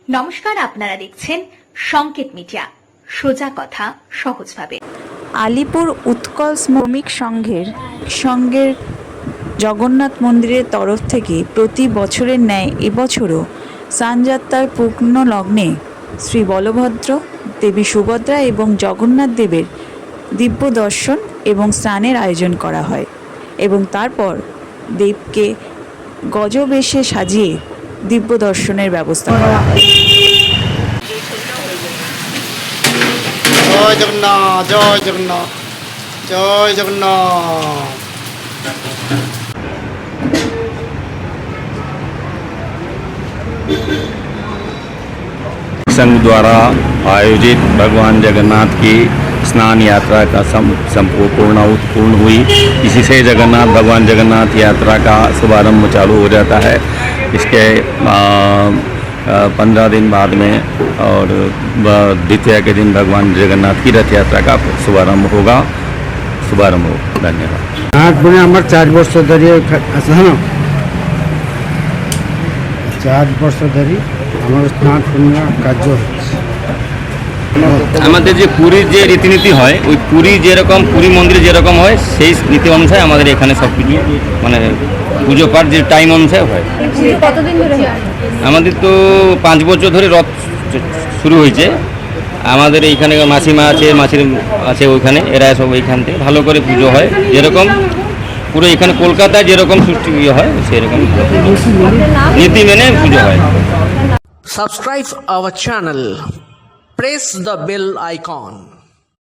নমস্কার, আপনারা দেখছেন সংকেত মিডিয়া, সোজা কথা সহজভাবে। আলিপুর উৎকল শ্রমিক সংঘের জগন্নাথ মন্দিরের তরফ থেকে প্রতি বছরের ন্যায় এবছরও স্নানযাত্রার পূর্ণ লগ্নে শ্রী বলভদ্র, দেবী সুভদ্রা এবং জগন্নাথ দেবের দিব্য দর্শন এবং স্নানের আয়োজন করা হয় এবং তারপর দেবকে গজবেশে সাজিয়ে দিব্য দর্শনের ব্যবস্থা করা হয়। জয় জগন্নাথ, জয় জগন্নাথ, জয় জগন্নাথ। संघ द्वारा आयोजित भगवान जगन्नाथ की स्नान यात्रा का पूर्ण हुई। इसी से भगवान जगन्नाथ यात्रा का शुभारंभ चालू हो जाता है। इसके 15 दिन बाद में और द्वितीया के दिन भगवान जगन्नाथ की रथ यात्रा का शुभारंभ होगा। धन्यवाद। नाथ बने हमारे 4 वर्ष धरी हाँ 4 वर्ष धरी আমার স্নান পূর্ণিমা কার্য আমাদের যে পুরীর যে রীতিনীতি হয়, ওই পুরী মন্দিরে যেরকম হয় সেই নীতি অনুসারে আমাদের এখানে সব কিছু মানে পুজো পাঠ যে টাইম অনুসারে হয়। কতদিন ধরে আমাদের তো 5 বছর ধরে রথ শুরু হয়েছে। আমাদের এইখানে মাসিমা আছে ওইখানে, এরা সব এইখান থেকে ভালো করে পুজো হয়। যেরকম পুরো এখানে কলকাতায় যেরকম সৃষ্টি হয় সেরকম নীতি মেনে পুজো হয়। Subscribe our channel. Press the bell icon.